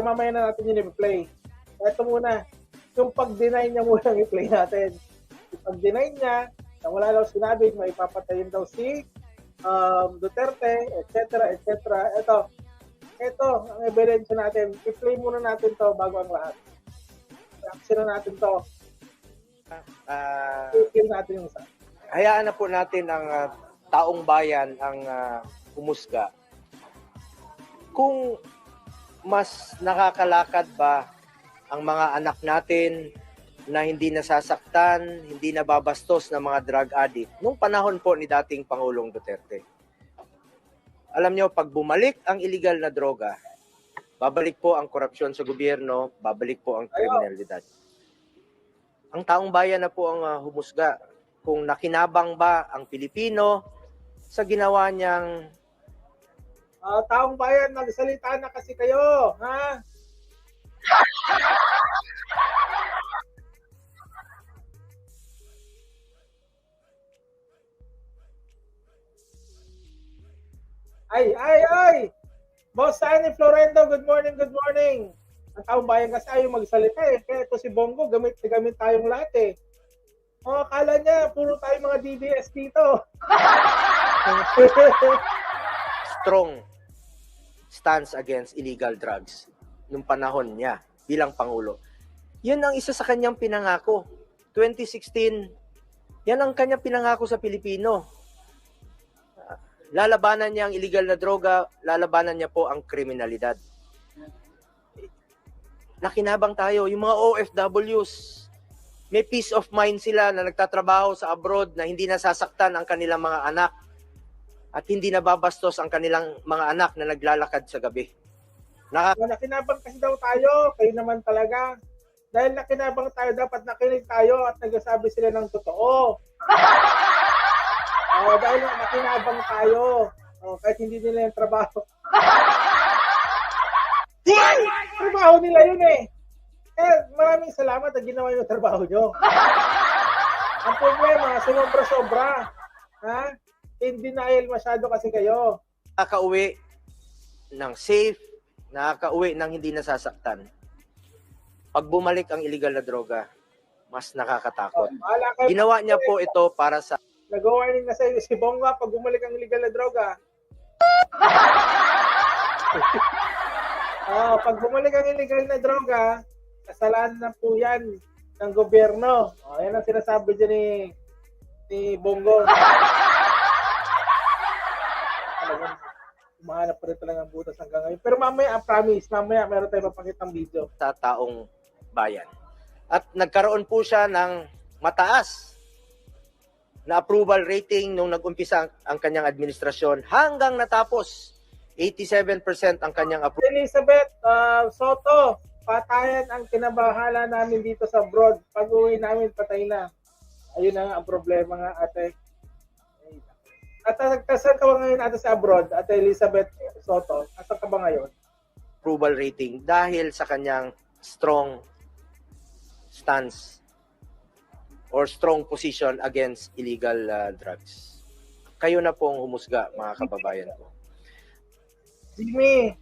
Pero mamaya na natin yun i-play. Ito muna, yung pag-deny niya muna i-play natin. Yung pag-deny niya, na wala daw sinabi, may papatayin daw si Duterte, etc. etc. Ito, ang ebidensya natin. I-play muna natin to bago ang lahat. I-action na natin to. I-play natin yung isa. Hayaan na po natin ang taong bayan ang humusga. Kung mas nakakalakad ba ang mga anak natin na hindi nasasaktan, hindi nababastos ng mga drug addict nung panahon po ni dating Pangulong Duterte. Alam nyo, pag bumalik ang illegal na droga, babalik po ang korupsyon sa gobyerno, babalik po ang kriminalidad. Ang taong bayan na po ang humusga kung nakinabang ba ang Pilipino sa ginawa niyang... taong bayan, magsalita na kasi kayo, ha? Ay! Boss Sunny Florendo, good morning, good morning. Ang taong bayan kasi ayaw magsalita eh. Kaya ito si Bongo, gamit tayong lahat eh. Akala niya, puro tayo mga DDS dito. Strong stance against illegal drugs nung panahon niya bilang Pangulo. Yun ang isa sa kanyang pinangako. 2016, yan ang kanyang pinangako sa Pilipino. Lalabanan niya ang illegal na droga, lalabanan niya po ang kriminalidad. Nakinabang tayo, yung mga OFWs, may peace of mind sila na nagtatrabaho sa abroad na hindi nasasaktan ang kanilang mga anak at hindi nababastos ang kanilang mga anak na naglalakad sa gabi. Nakinabang kasi daw tayo, kayo naman talaga. Dahil nakinabang tayo, dapat nakinig tayo at nagsasabi sila ng totoo. Dahil nakinabang tayo, kahit hindi nila yung trabaho. Trabaho nila yun eh. Maraming salamat na ginawa yung trabaho nyo. Ang problema, sumobra-sobra. Ha? In denial masyado kasi kayo. Nakaka-uwi ng safe, nakaka-uwi ng hindi nasasaktan. Pag bumalik ang illegal na droga, mas nakakatakot. Ginawa niya po ito para sa... Nag-warning na sa iyo si Bonga pag bumalik ang illegal na droga. Pag bumalik ang illegal na droga, kasalanan na po yan ng gobyerno. Yan ang sinasabi dyan ni Bongo. Umahanap pa rin talagang butas hanggang ngayon. Pero mamaya, promise, mamaya meron tayong mapakitang video. Sa taong bayan. At nagkaroon po siya ng mataas na approval rating nung nag-umpisa ang kanyang administrasyon hanggang natapos. 87% ang kanyang approval. Elizabeth Soto, patayan ang kinabahala namin dito sa abroad. Pag-uwi namin, patay na. Ayun na nga ang problema nga, ate. At nagtasal ka ba ngayon ate sa abroad, ate Elizabeth Soto? Asan ka ba ngayon? Approval rating dahil sa kanyang strong stance or strong position against illegal drugs. Kayo na pong humusga, mga kababayan ko. Jimmy,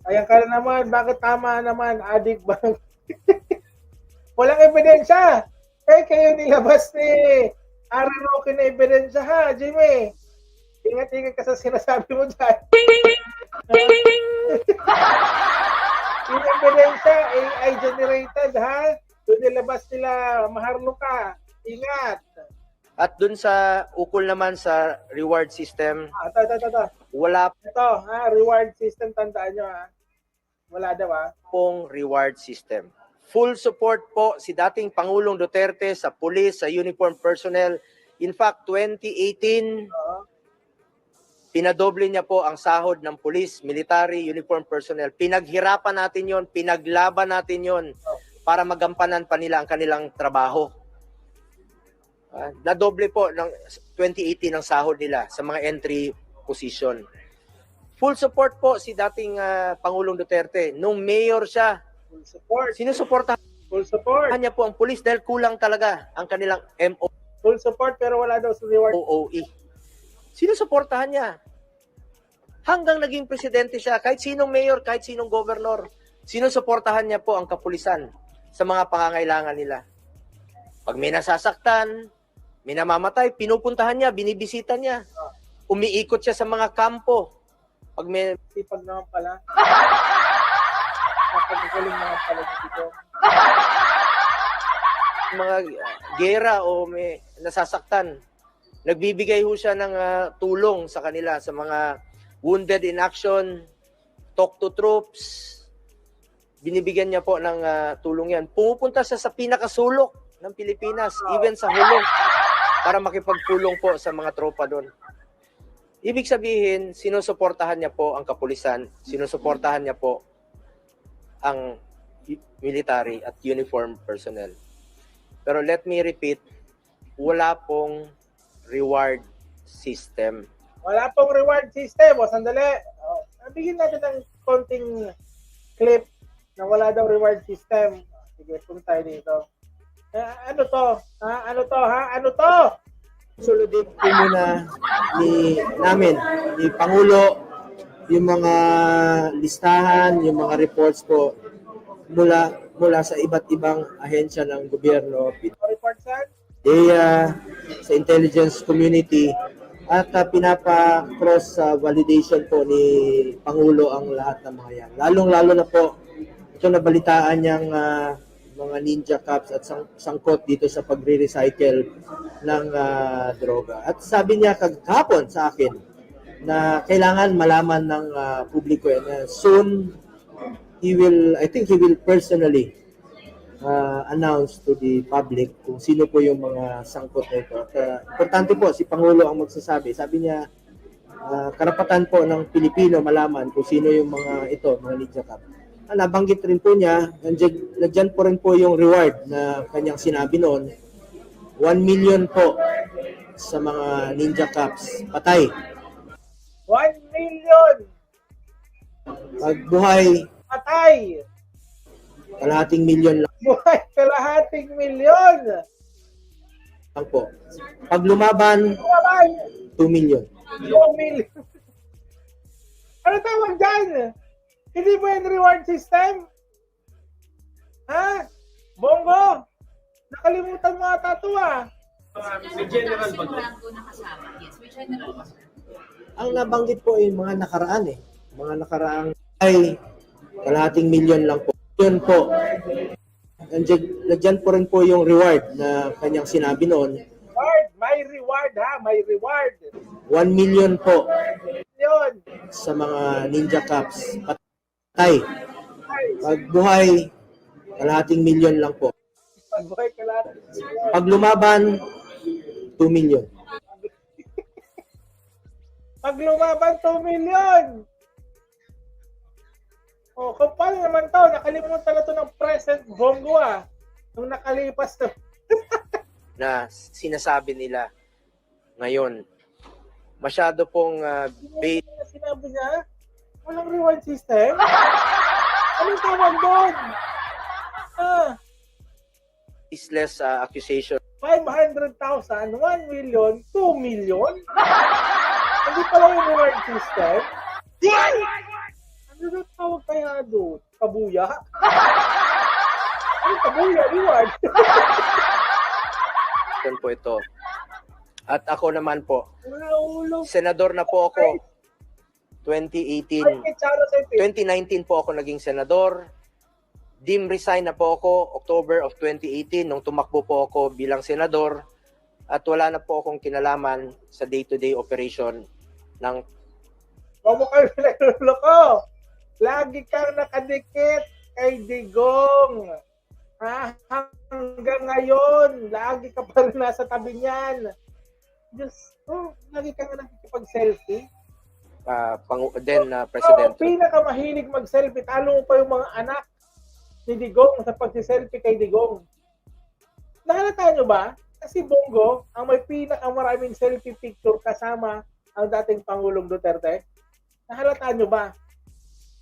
ayan ka na naman, bakit tama naman, addict ba? Walang ebidensya. Kayo nilabas ni Aaron Roque na ebidensya ha, Jimmy. Ingat-ingat ka sa sinasabi mo dyan. Yung ebidensya, AI generated ha. Doon nilabas nila, maharlo ka. Ingat. At dun sa ukol naman sa reward system, wala Ito, reward system, tandaan nyo ha. Wala daw ha. pong reward system. Full support po si dating Pangulong Duterte sa police, sa uniform personnel. In fact, 2018, pinadoble niya po ang sahod ng police, military, uniform personnel. Pinaghirapan natin yon, pinaglaban natin yon para magampanan pa nila ang kanilang trabaho. Nadoble po ng 2018 ang sahod nila sa mga entry position. Full support po si dating Pangulong Duterte. Nung mayor siya, Full support. sinusuportahan Full support. niya po ang pulis dahil kulang talaga ang kanilang Full support pero wala daw sa reward. MOOE. Sinusuportahan niya. hanggang naging presidente siya, kahit sinong mayor, kahit sinong governor, sinusuportahan niya po ang kapulisan sa mga pangangailangan nila. Pag may nasasaktan, may namamatay, pinupuntahan niya, binibisita niya. Umiikot siya sa mga kampo. Pag may Sipag naman pala. Napagagaling naman pala dito. mga gera o may nasasaktan, nagbibigay ho siya ng tulong sa kanila, sa mga wounded in action, talk to troops. Binibigyan niya po ng tulong yan. Pumupunta siya sa pinakasulok ng Pilipinas, even sa hulong, para makipagpulong po sa mga tropa doon. Ibig sabihin, sinusuportahan niya po ang kapulisan, sinusuportahan niya po ang military at uniform personnel. Pero let me repeat, wala pong reward system. Wala pong reward system. O, sandali. Bigyan natin ng konting clip na wala daw reward system. Sige, punta tayo dito. Ano to? Ano to? Ano to? Consolidate po muna namin, ni Pangulo, yung mga listahan, yung mga reports po mula sa iba't ibang ahensya ng gobyerno, Report saan? DEA, sa intelligence community, at pinapa-cross validation po ni Pangulo ang lahat ng mga yan. Lalong-lalo na po, ito nabalitaan niyang mga ninja cops at sangkot dito sa pagre-recycle ng droga. At sabi niya kahapon sa akin na kailangan malaman ng publiko yan. Soon, I think he will personally announce to the public kung sino po yung mga sangkot na ito. At importante po, si Pangulo ang magsasabi. Sabi niya, karapatan po ng Pilipino malaman kung sino yung mga ito, mga ninja cops. Nabanggit rin po niya, nandiyan po rin po yung reward na kanyang sinabi noon, 1 million po sa mga ninja cops. Patay. 1 million! Pagbuhay, Patay! kalahating milyon Buhay kalahating milyon! lang po. Pag lumaban, Buhay 2 million. 2 million! Ano tawag dyan? Hindi ba yung reward system? Ha? Bongo? Nakalimutan mo ata ito May general ba? Yes, may general ba? Ang nabanggit po ay mga nakaraan eh. Mga nakaraang ay kalahating milyon lang po. Yun po. Nandiyan po rin po yung reward na kanyang sinabi noon. Reward! May reward ha! May reward! 1 million po Yun! sa mga ninja cops. Patay. Pagbuhay, kalahating milyon lang po. Buhay kalahating milyon. Pag lumaban, 2 million. Pag lumaban 2 million! O, kung paano naman to, nakalimutan na to ng present Bongo nung nakalipas to. Na sinasabi nila ngayon. Masyado pong bait. Sinabi niya, walang reward system? Anong tawag doon? Baseless accusation. 500,000, 1 million, 2 million? Hindi pala yung reward system? Ano na tawag kaya doon? Kabuya? Ano kabuya? Reward? Yan po ito. At ako naman po, Ulo. senador na po ako. 2018. 2019 po ako naging senador. Dim resign na po ako October of 2018 nung tumakbo po ako bilang senador. At wala na po akong kinalaman sa day-to-day operation ng Huwag mo kayo pinagluloko. Lagi kang nakadikit kay Digong. Hanggang ngayon, lagi ka pa rin nasa tabi niyan. Diyos, lagi kang nakikipag-selfie. President. Pinakamahilig mag-selfie. Talo mo pa yung mga anak ni Digong sa pag-selfie kay Digong. Nahalata nyo ba? Kasi Bongo, ang may pinakamaraming selfie picture kasama ang dating Pangulong Duterte. Nahalata nyo ba?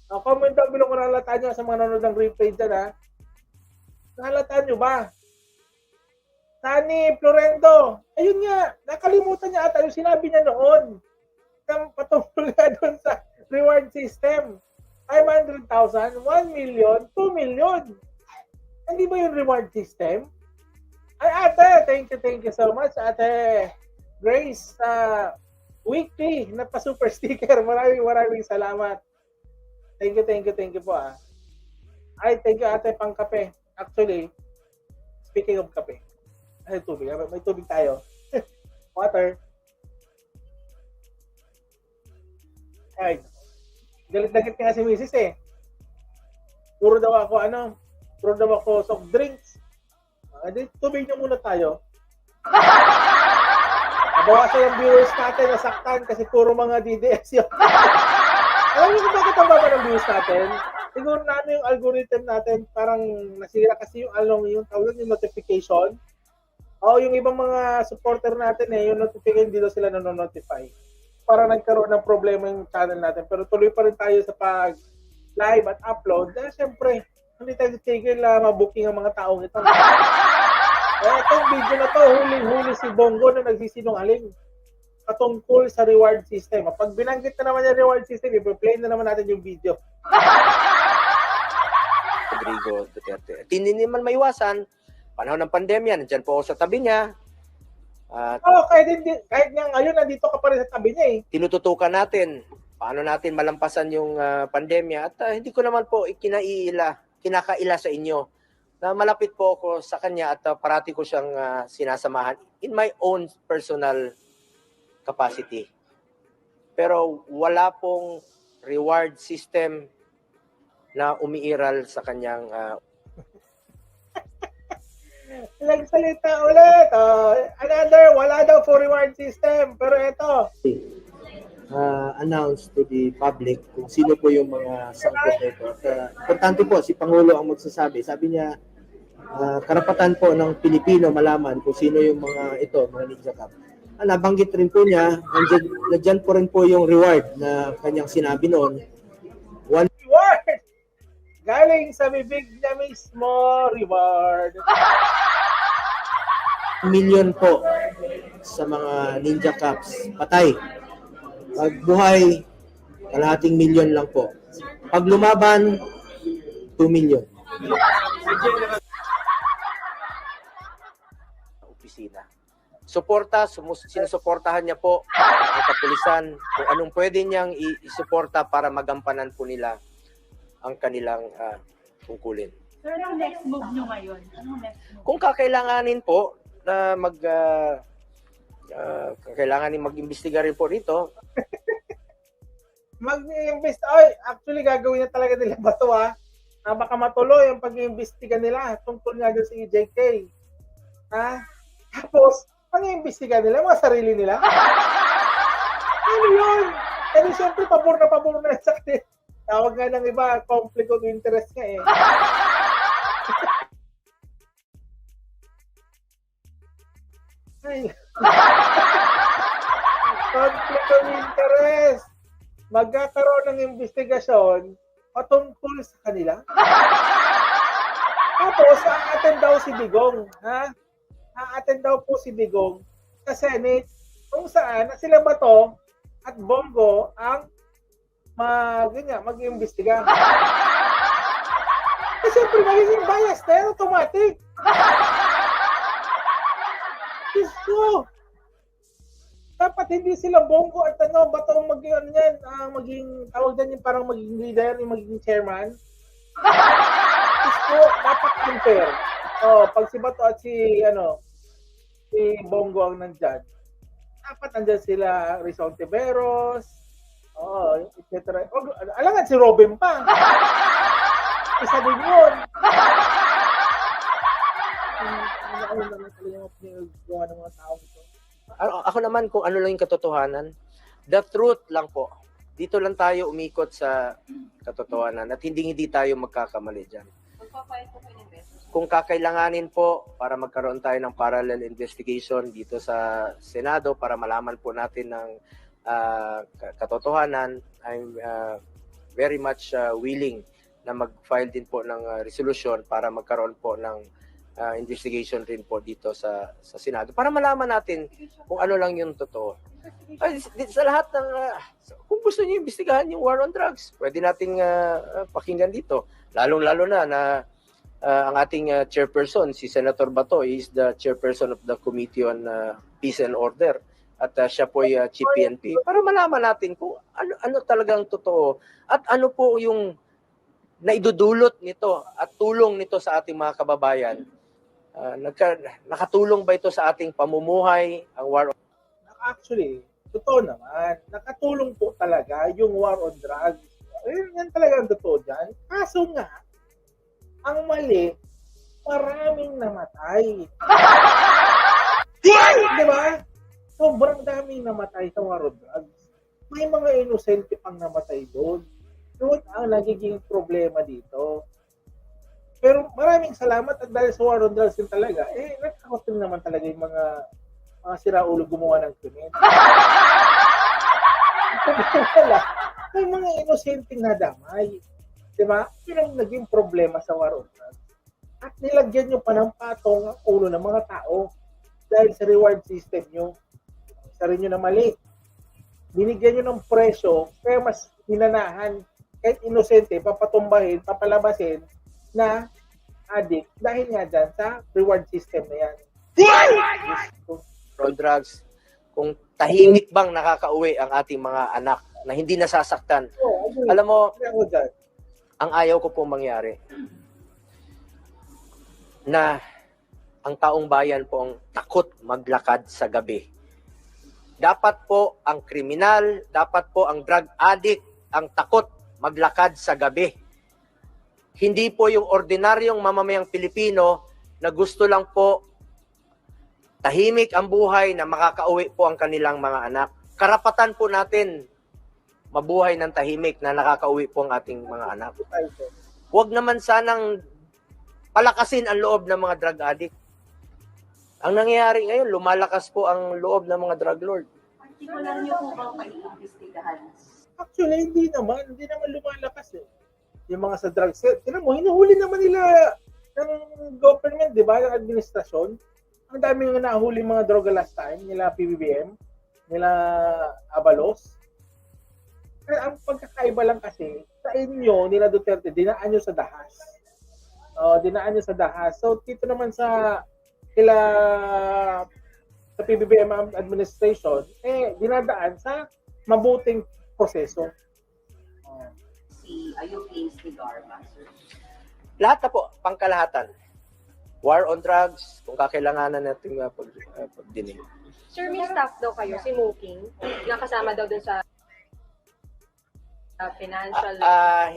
Comment down below kung nahalata nyo sa mga nanonood ng replay dyan ha. Nahalata nyo ba? Tani Florendo, ayun nga, nakalimutan niya ata yung sinabi niya noon. Patungkol nga doon sa reward system. 500,000, 1 million, 2 million. Hindi ba yung reward system? Ay, ate, thank you so much, ate Grace. Weekly na pa-super sticker. Maraming salamat. Thank you po ah. Ay, thank you ate, pang kape. Actually, speaking of kape, ay tubig. May tubig tayo. Water. Ay, galit nga si Mrs. eh. Puro daw ako soft drinks. Tubig niyo muna tayo. Nabawasan yung viewers natin, nasaktan kasi puro mga DDS yun. Alam niyo kung bakit ang baba ng views natin? Siguro namin yung algorithm natin, parang nasira kasi yung tawag yung notification. O yung ibang mga supporter natin yung notification, hindi daw sila nanonotify. Parang nagkaroon ng problema yung channel natin. Pero tuloy pa rin tayo sa pag-live at upload. Dahil syempre, hindi tayo titigil mabooking ang mga taong ito. Itong video na to, huling-huli si Bongo na nagsisinungaling patungkol sa reward system. Pag binanggit na naman yung reward system, i-play na naman natin yung video. Rodrigo Duterte. At hindi naman maiwasan, panahon ng pandemya, nandyan po ako sa tabi niya. At kahit nga ngayon, nandito ka pa rin sa tabi niya eh. tinututukan natin paano natin malampasan yung pandemya. At hindi ko naman po kinakaila sa inyo na malapit po ako sa kanya at parati ko siyang sinasamahan in my own personal capacity. Pero wala pong reward system na umiiral sa kanyang Nagsalita ulit. Another, wala daw for reward system. Pero ito, announce to the public kung sino po yung mga sangkot nito. At importante po, si Pangulo ang magsasabi. Sabi niya, karapatan po ng Pilipino malaman kung sino yung mga Ninja Cup. Nabanggit rin po niya, nandiyan po rin po yung reward na kanyang sinabi noon. reward! Galing sa bibig niya mismo, reward. 1 million po sa mga Ninja Cups. Patay. Pag buhay, kalahating milyon lang po. Pag lumaban, 2 million. Opisina. Suporta, sinusuportahan niya po ang kapulisan kung anong pwede niyang isuporta para magampanan po nila ang kanilang tungkulin. So, anong next move nyo ngayon? Anong next move? Kung kakailanganin po na kailanganin mag-imbestiga rin po rito, Mag-invest. Actually, gagawin na talaga nila ba ito na baka matuloy ang pag-iimbestiga nila tungkol nga doon sa EJK. Tapos, ang iimbestiga nila, mga sarili nila. Ano yun? Kasi siyempre, pabor na sa akin. Tawag nga ng iba, conflict of interest nga eh. Conflict of interest. Magkakaroon ng investigasyon patungkol sa kanila. Tapos, a-attend daw si Digong. A-attend daw po si Digong sa Senate kung saan sila Bato at Bongo ang mag-iimbestiga. Kasi siyempre, magiging bias na yan, automatic. So, dapat hindi sila Bongo at Bato ang maging tawag din yung parang magiging leader, yung magiging chairman. So, dapat unfair. Pag si Bato at si Bongo ang nandyan, dapat nandyan sila Rizal Tiberos, etc. Alangan si Robin pa. Isa din yun. Ako naman kung ano lang yung katotohanan, the truth lang po. Dito lang tayo umikot sa katotohanan at hindi tayo magkakamali dyan. Kung kakailanganin po para magkaroon tayo ng parallel investigation dito sa Senado para malaman po natin ng katotohanan, I'm very much willing na mag-file din po ng resolution para magkaroon po ng investigation rin po dito sa Senado para malaman natin kung ano lang yung totoo. Ay, sa lahat ng kung gusto niyo imbestigahan yung war on drugs, pwede nating pakinggan dito. Lalong-lalo na ang ating chairperson, si Senator Bato, is the chairperson of the Committee on Peace and Order. At siya po ay Chief PNP. Para malaman natin kung ano talagang totoo at ano po yung naidudulot nito at tulong nito sa ating mga kababayan. Nakatulong ba ito sa ating pamumuhay, ang war on... Actually, totoo naman. Nakatulong po talaga yung war on drugs. Yan talaga ang totoo dyan. Kaso nga, ang mali, maraming namatay. Di ba? Sobrang daming namatay sa war on drugs. May mga inosente pang namatay doon. Doon ang nagiging problema dito. Pero maraming salamat at dahil sa war on drugs din talaga, nagkakot din naman talaga yung mga siraulo gumawa ng krimen. May mga inosenteng nadamay. Diba? Yun ang naging problema sa war on drugs. At nilagyan nyo pa ng patong ang ulo ng mga tao dahil sa reward system nyo. Isa rin nyo na mali. Binigyan nyo ng presyo, kaya mas hinanahan kahit inosente, papatumbahin, papalabasin na addict dahil nga dyan sa reward system na yan. on drugs, kung tahimik bang nakakauwi ang ating mga anak na hindi nasasaktan. Alam mo, ang ayaw ko pong mangyari na ang taong bayan po ang takot maglakad sa gabi. Dapat po ang kriminal, dapat po ang drug addict ang takot maglakad sa gabi. Hindi po yung ordinaryong mamamayang Pilipino na gusto lang po tahimik ang buhay na makakauwi po ang kanilang mga anak. Karapatan po natin mabuhay ng tahimik na nakakauwi po ang ating mga anak. Huwag naman sanang palakasin ang loob ng mga drug addict. Ang nangyayari ngayon, lumalakas po ang loob ng mga drug lord. Particular niyo po bang pag-iimbestigahan? Actually, hindi naman lumalakas eh. Yung mga sa drug set, tinan mo, hinuhuli naman nila ng government, di ba, ng administrasyon. Ang daming nahuli mga droga last time, nila PBBM, nila Abalos. Pero ang pagkakaiba lang kasi, sa inyo, nila Duterte, dinaan nyo sa dahas. Dinaan nyo sa dahas. So, dito naman sa PBBM administration, dinadaan sa mabuting proseso. Are you pleased with Garma, sir? Lahat na po, pangkalahatan. War on drugs, kung kakailanganan natin pagdinig. Sir, may staff daw kayo, si Muking, nakasama daw dun sa financial...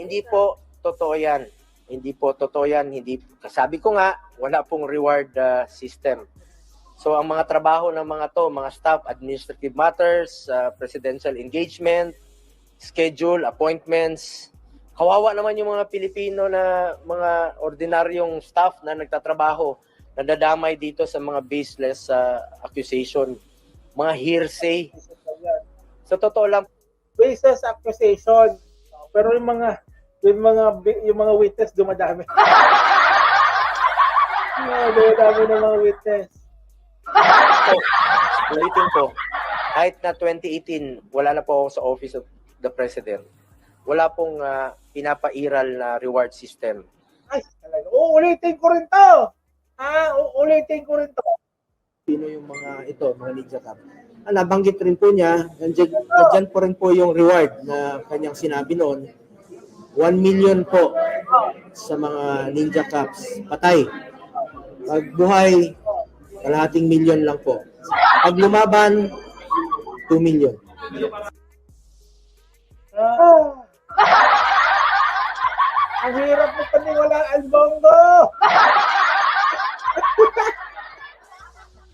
Hindi po totoo yan. Hindi po totoo yan. Sabi ko nga, wala pong reward system. So ang mga trabaho ng mga to, mga staff, administrative matters, presidential engagement, schedule, appointments. Kawawa naman yung mga Pilipino na mga ordinaryong staff na nagtatrabaho, nadadamay dito sa mga baseless accusation, mga hearsay. Sa totoo lang, Baseless accusation. Pero yung mga witness dumadami. Dumadami ng mga witness. Ulitin ko, kahit na 2018, wala na po ako sa Office of the President. Wala pong pinapairal na reward system. Ay, talaga. Ulitin ko rin to. Ulitin ko rin to. Sino yung mga Ninja Cup? Nabanggit rin po niya, nandiyan po rin po yung reward na kanyang sinabi noon. 1 million po sa mga Ninja Cups. Patay. Pag buhay, kalahating milyon lang po. Pag lumaban, 2 million. Ang hirap mo paniwalaan, Bongo!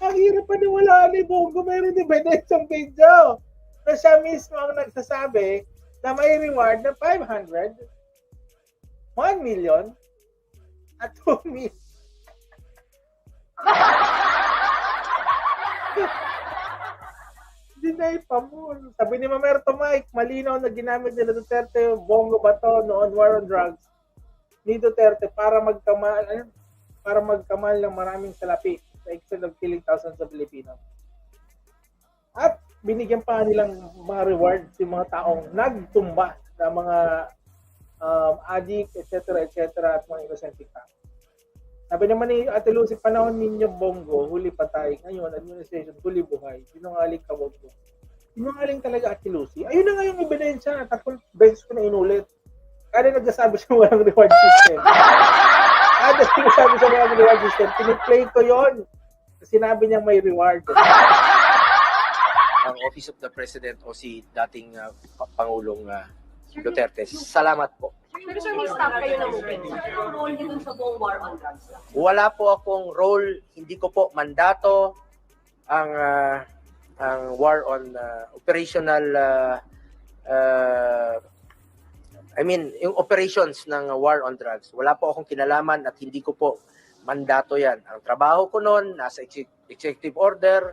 Ang hirap paniwalaan ni Bongo. Mayroon ebidensyang video na siya mismo ang nagsasabi na may reward na 500, 1 million, at 2 million. Dinay pa mo. Sabi ni Mamerto Mike, malinaw na ginamit nila Duterte, Bongo Bato noon war on drugs ni Duterte para para magkamal ng maraming salapi sa extent of killing thousands of Filipinos. At binigyan pa nilang mga rewards yung mga taong nagtumba ng mga addict, etc., at mga innocent tao. Sabi naman ni Ate Lucy, panahon ninyo Bongo, huli patay. Ngayon, administration, huli buhay. Sinungaling ka, Bongo. Sinungaling talaga Ate Lucy. Ayun na nga yung ebidensya. 3 beses ko na inulit. Kada nagsasabi siya walang reward system. Kada nagsasabi siya walang reward system, piniplay ko yon. Sinabi niya may reward. Ang Office of the President o si dating Pangulong Duterte. Salamat po. Pero sir, may staff kayo na moving. Ang role niyo dun sa buong war on drugs? Wala po akong role, hindi ko po mandato ang war on operational yung operations ng war on drugs. Wala po akong kinalaman at hindi ko po mandato yan. Ang trabaho ko noon, nasa executive order,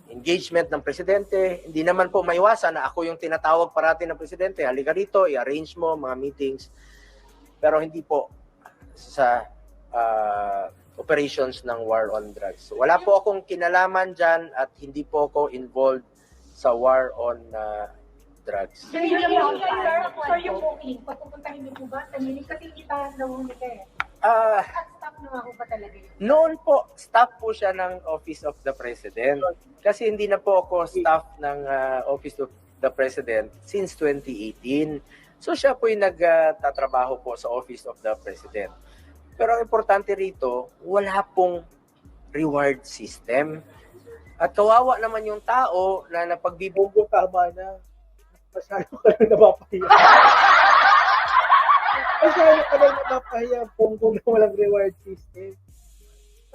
engagement ng presidente. Hindi naman po maiwasan na ako yung tinatawag parati ng presidente. Halika rito, i-arrange mo mga meetings. Pero hindi po sa operations ng war on drugs. Wala po akong kinalaman dyan at hindi po ako involved sa war on drugs. Sir, yung booking, papupuntahin niyo po ba? Tamilig kasi kita nahuli ka eh. At staff na ako ba talaga yun? Noon po, staff po siya ng Office of the President. Kasi hindi na po ako staff ng Office of the President since 2018. So siya po yung nagtatrabaho po sa Office of the President. Pero ang importante rito, wala pong reward system. At kawawa naman yung tao na Bongo, tama na. Masyado ka na napapahiya. Masyado ka na napapahiya, Bongo, na walang reward system.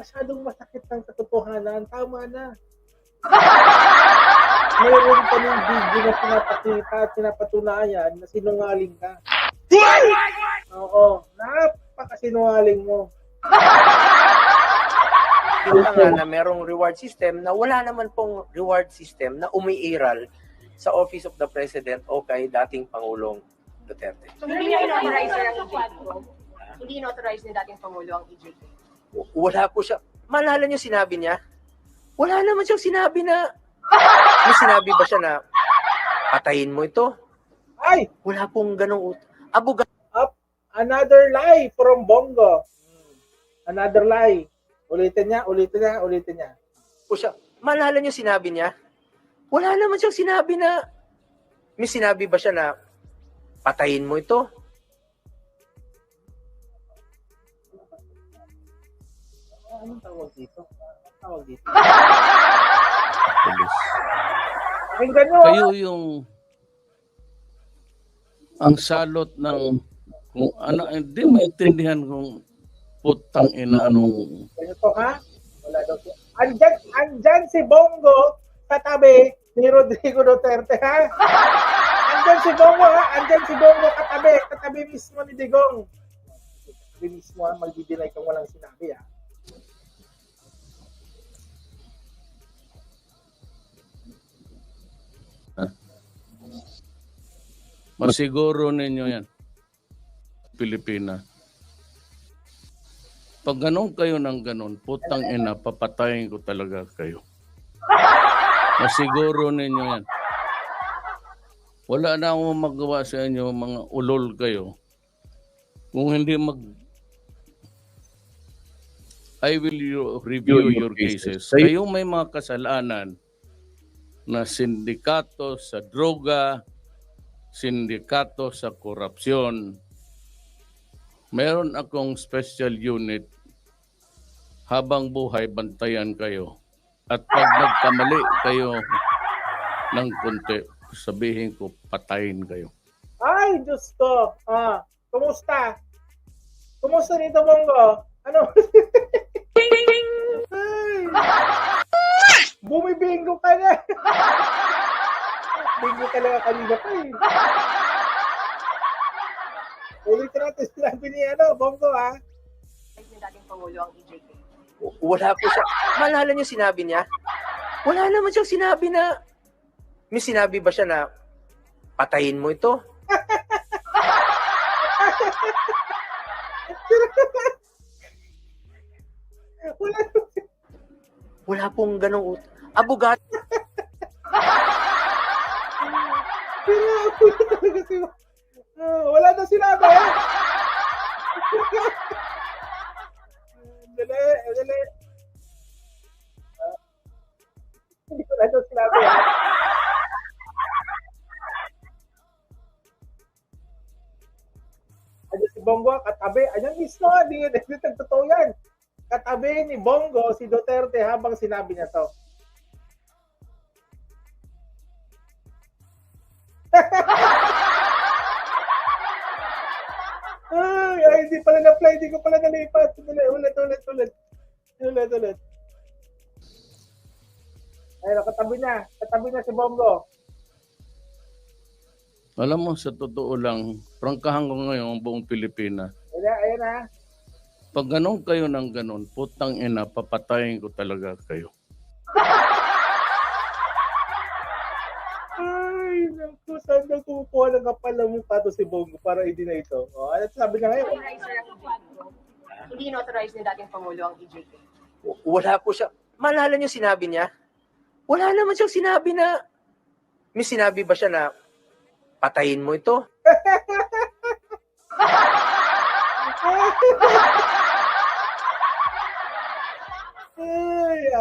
Masyadong masakit ng katotohanan. Tama na. Mayroon pa ng video na pinapakita at pinapatunayan na sinungaling ka. Oo, napakasinungaling mo. Kita nga na merong reward system na wala naman pong reward system na umiiral sa Office of the President o kay dating Pangulong Duterte. So, hindi niya in-authorize sir ang EJK? Hindi in-authorize ni dating Pangulo ang EJK? Wala po siya. Maalala niyo sinabi niya? Wala naman siyang sinabi na may sinabi ba siya na patayin mo ito? Ay! Wala pong ganong abogado Another lie from Bongo. Another lie. Ulitin niya. po siya. Maalala niyo sinabi niya? Wala naman siyang sinabi na may sinabi ba siya na patayin mo ito? Anong tawag dito? Pakinggan nyo. Kayo yung ang salot ng kung ano, hindi maintindihan kung putang ina anong Ganito ha? Wala daw siya. Andyan si Bongo katabi ni Rodrigo Duterte ha? Andyan si Bongo katabi mismo ni Digong. Katabi mismo ha, magdi-deny kang walang sinabi ha. masiguro ninyo yan. Pilipina. Pag ganun kayo ng ganun, putang ina, papatayin ko talaga kayo. Masiguro ninyo yan. Wala na akong magawa sa inyo, mga ulol kayo. Kung hindi I will review your cases. Kayo may mga kasalanan na sindikato sa droga, sindikato sa korupsyon. Meron akong special unit habang buhay, bantayan kayo. At pag nagkamali kayo ng konti, sabihin ko, patayin kayo. Ay, Diyos ko. Kumusta? Kumusta dito, Bongo? Ano? Ay, bumibingo ka na. Bingo talaga kanina pa eh. Ulit natin sinabi ni Bongo ha. Ni dating Pangulo ang EJK? Wala po siya. Maalala niyo sinabi niya? Wala naman siyang sinabi na may sinabi ba siya na patayin mo ito? Wala. Wala pong ganong abogado. Sinabi talaga si wala na sinabi. Dali, dali. Hindi ko na ito sinabi. Ayan si Bongo, katabi. Ayan mismo, hindi totoo yan. Katabi ni Bongo si Duterte habang sinabi niya to. Ay, hindi pala na-play, hindi ko pala nalipat. Ulit. Ayun, katabi niya si Bongo. Alam mo, sa totoo lang, prangkahan ko ngayon ang buong Pilipinas. Ayun na. Pag ganon kayo ng ganon, putang ina, papatayin ko talaga kayo. Ay, naku, saan na kumukuha ng kapal ng mukha to si Bongo para hindi na ito? O, ano sabi niya ngayon? Hindi in-authorize ni dating Pangulo ang EJK. Wala po siya. Maalala niyo sinabi niya? Wala naman siyang sinabi na, may sinabi ba siya na, patayin mo ito?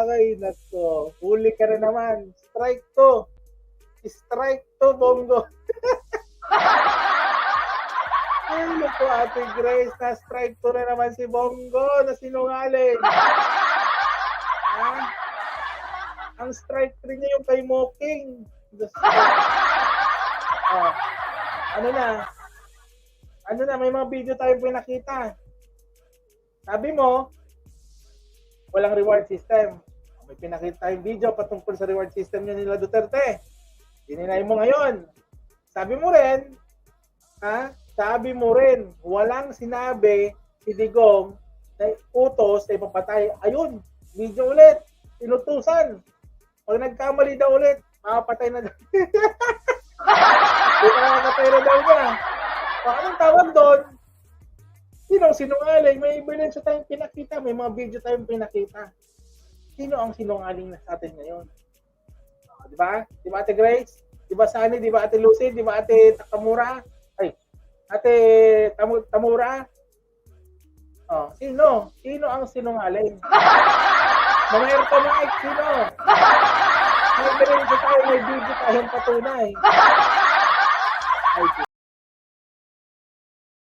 Ay, nako. Huli ka na naman. Strike to, Bongo. Ay, naku, Ate Grace, na-strike to na naman si Bongo na sinungaling. Ha? Ang strike 3 niya yung kay Moking. Oh, ano na, may mga video tayong pinakita. Sabi mo, walang reward system. May pinakita tayong video patungkol sa reward system niya nila Duterte. Dininay mo ngayon. Sabi mo rin, walang sinabi si Digong na utos na ipapatay. Ayun, video ulit, inutusan. Pag nagkamali daw ulit, makapatay na daw. Makapatay na daw niya. Anong tawag doon? Sinong sinungaling? May ebidensya tayong pinakita, may mga video tayong pinakita. Sino ang sinungaling na sa atin ngayon? Di ba? Di ba, Ate Grace? Di ba, Sunny? Di ba, Ate Lucy? Di ba, Ate Takamura? Ay, Ate Tamura? Oh, sino? Sino ang sinungaling? Mga airconic, sino? May ebidensya tayo, may video tayong patunay. Ay,